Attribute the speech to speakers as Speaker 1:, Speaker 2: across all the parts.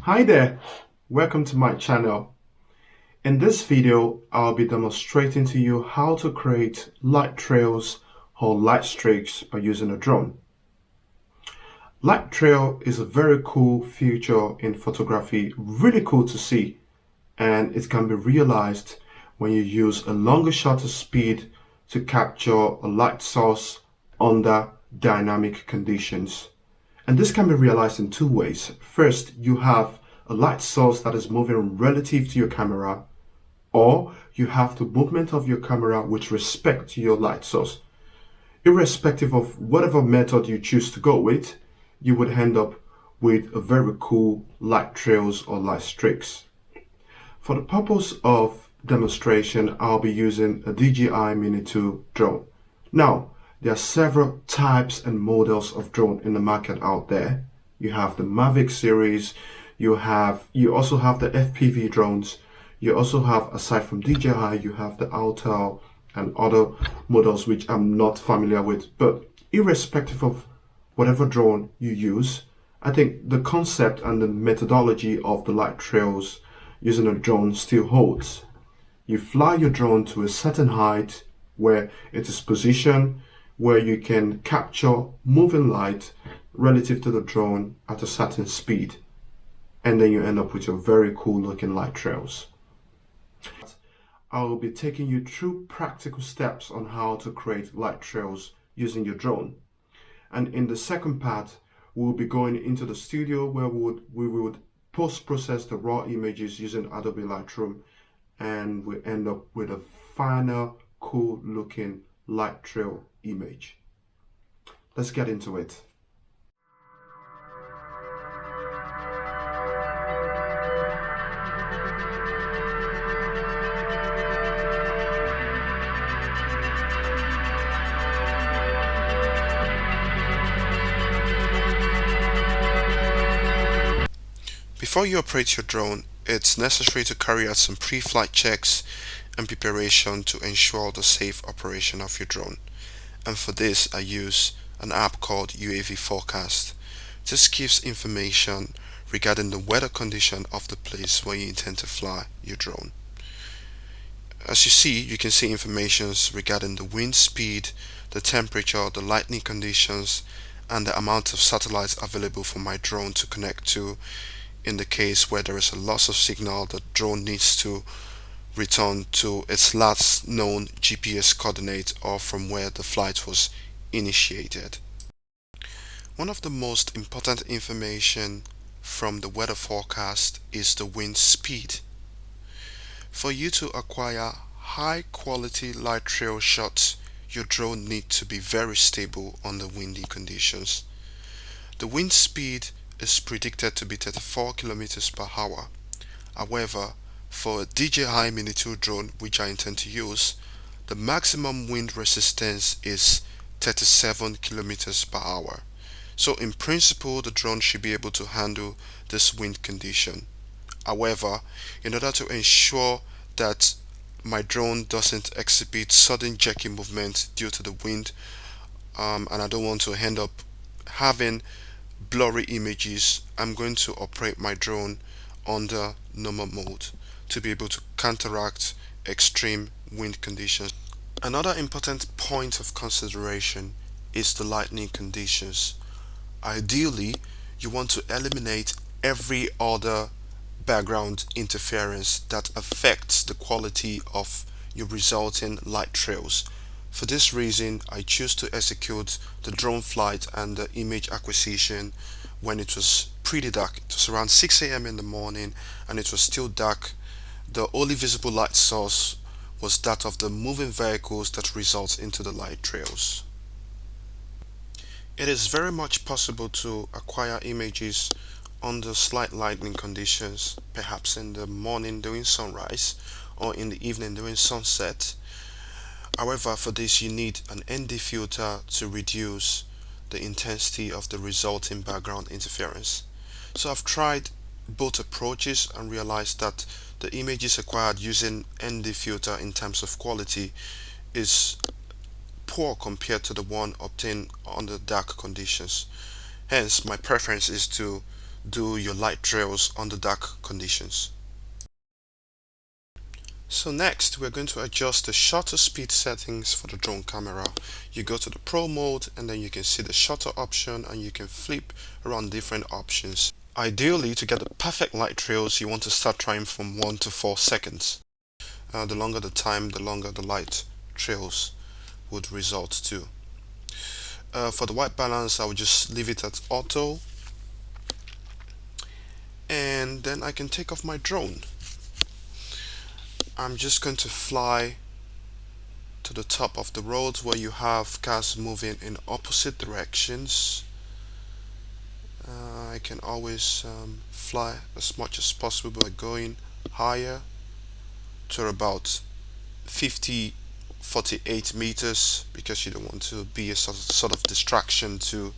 Speaker 1: Hi there, welcome to my channel. In this video, I'll be demonstrating to you how to create light trails or light streaks by using a drone. Light trail is a very cool feature in photography, really cool to see, and it can be realized when you use a longer shutter speed to capture a light source under dynamic conditions. And this can be realized in two ways. First, you have a light source that is moving relative to your camera, or you have the movement of your camera with respect to your light source. Irrespective of whatever method you choose to go with, you would end up with a very cool light trails or light streaks. For the purpose of demonstration, I'll be using a DJI Mini 2 drone. Now, there are several types and models of drone in the market out there. You have the Mavic series, you also have the FPV drones, you also have, aside from DJI, you have the Autel and other models which I'm not familiar with. But irrespective of whatever drone you use, I think the concept and the methodology of the light trails using a drone still holds. You fly your drone to a certain height where it is positioned, where you can capture moving light relative to the drone at a certain speed, and then you end up with your very cool looking light trails. I will be taking you through practical steps on how to create light trails using your drone. And in the second part, we'll be going into the studio where we would post-process the raw images using Adobe Lightroom, and we end up with a final cool looking light trail image. Let's get into it.
Speaker 2: Before you operate your drone, it's necessary to carry out some pre-flight checks and preparation to ensure the safe operation of your drone. And for this, I use an app called UAV Forecast. This gives information regarding the weather condition of the place where you intend to fly your drone. As you see, you can see information regarding the wind speed, the temperature, the lightning conditions, and the amount of satellites available for my drone to connect to. In the case where there is a loss of signal, the drone needs to return to its last known GPS coordinate or from where the flight was initiated. One of the most important information from the weather forecast is the wind speed. For you to acquire high quality light trail shots, your drone needs to be very stable under windy conditions. The wind speed is predicted to be 34 kilometers per hour. However, for a DJI Mini 2 drone, which I intend to use, the maximum wind resistance is 37 kilometers per hour. So in principle, the drone should be able to handle this wind condition. However, in order to ensure that my drone doesn't exhibit sudden jerky movement due to the wind, and I don't want to end up having blurry images, I'm going to operate my drone under normal mode to be able to counteract extreme wind conditions. Another important point of consideration is the lightning conditions. Ideally, you want to eliminate every other background interference that affects the quality of your resulting light trails. For this reason, I choose to execute the drone flight and the image acquisition when it was pretty dark. It was around 6 a.m. in the morning and it was still dark. The only visible light source was that of the moving vehicles that results into the light trails. It is very much possible to acquire images under slight lightning conditions, perhaps in the morning during sunrise or in the evening during sunset. However, for this you need an ND filter to reduce the intensity of the resulting background interference. So I've tried both approaches and realized that the images acquired using ND filter in terms of quality is poor compared to the one obtained under dark conditions. Hence, my preference is to do your light trails under dark conditions. So next, we're going to adjust the shutter speed settings for the drone camera. You go to the Pro mode and then you can see the shutter option, and you can flip around different options. Ideally, to get the perfect light trails, you want to start trying from 1 to 4 seconds. The longer the time, the longer the light trails would result to. For the white balance, I would just leave it at auto, and then I can take off my drone. I'm just going to fly to the top of the road where you have cars moving in opposite directions. I can always fly as much as possible by going higher to about 48 meters, because you don't want to be a sort of distraction to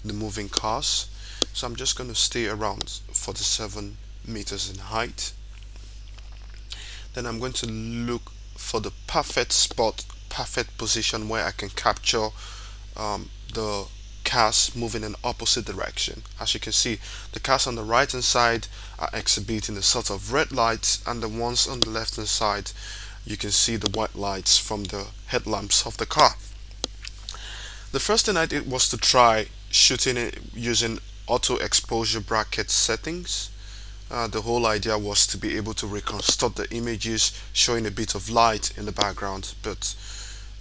Speaker 2: the moving cars. So I'm just going to stay around 47 meters in height. Then I'm going to look for the perfect spot, perfect position where I can capture the cars moving in opposite direction. As you can see, the cars on the right hand side are exhibiting a sort of red lights, and the ones on the left hand side, you can see the white lights from the headlamps of the car. The first thing I did was to try shooting it using auto exposure bracket settings. The whole idea was to be able to reconstruct the images showing a bit of light in the background, but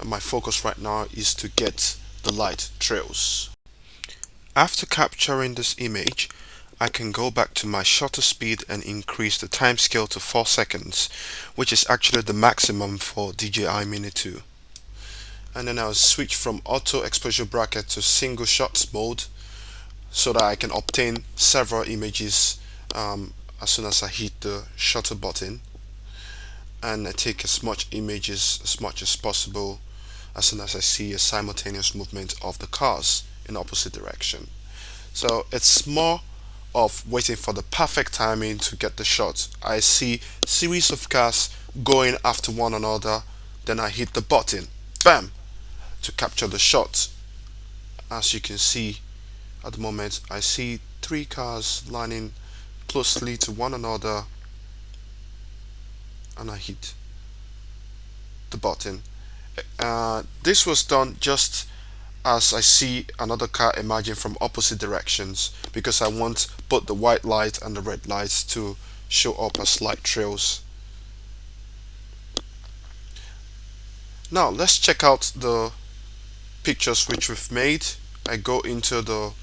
Speaker 2: my focus right now is to get the light trails. After capturing this image, I can go back to my shutter speed and increase the time scale to 4 seconds, which is actually the maximum for DJI Mini 2. And then I'll switch from auto exposure bracket to single shots mode so that I can obtain several images as soon as I hit the shutter button, and I take as much images as possible as soon as I see a simultaneous movement of the cars in opposite direction. So it's more of waiting for the perfect timing to get the shot. I see series of cars going after one another, then I hit the button, bam, to capture the shot. As you can see at the moment, I see 3 cars lining closely to one another, and I hit the button. This was done just as I see another car emerging from opposite directions, because I want both the white light and the red lights to show up as light trails. Now let's check out the pictures which we've made. I go into the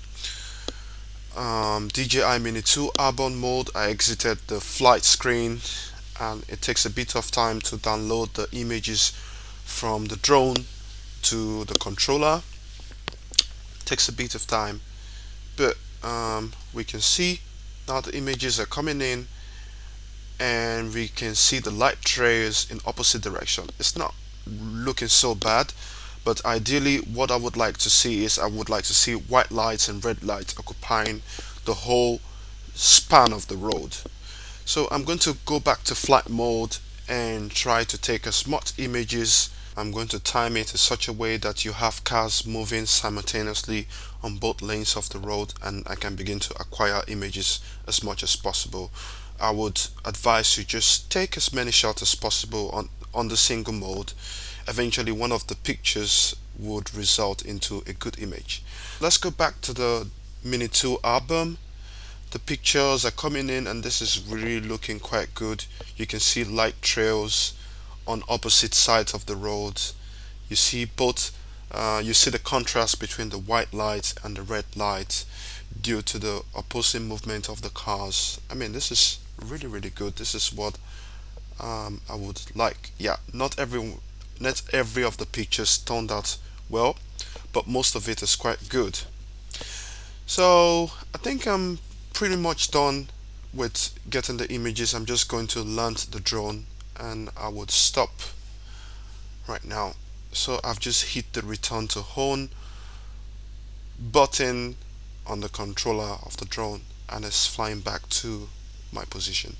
Speaker 2: DJI Mini 2 Airborne mode. I exited the flight screen, and it takes a bit of time to download the images from the drone to the controller. It takes a bit of time, but we can see now the images are coming in, and we can see the light trails in opposite direction. It's not looking so bad, but ideally what I would like to see is I would like to see white lights and red lights occupying the whole span of the road. So I'm going to go back to flight mode and try to take as much images. I'm going to time it in such a way that you have cars moving simultaneously on both lanes of the road, and I can begin to acquire images as much as possible. I would advise you just take as many shots as possible on the single mode. Eventually one of the pictures would result into a good image. Let's go back to the Mini 2 album. The pictures are coming in, and this is really looking quite good. You can see light trails on opposite sides of the road. You see both you see the contrast between the white light and the red light due to the opposing movement of the cars. I mean, this is really good. This is what I would like. Yeah, not every of the pictures turned out well, but most of it is quite good. So I think I'm pretty much done with getting the images. I'm just going to land the drone, and I would stop right now. So I've just hit the return to home button on the controller of the drone, and it's flying back to my position.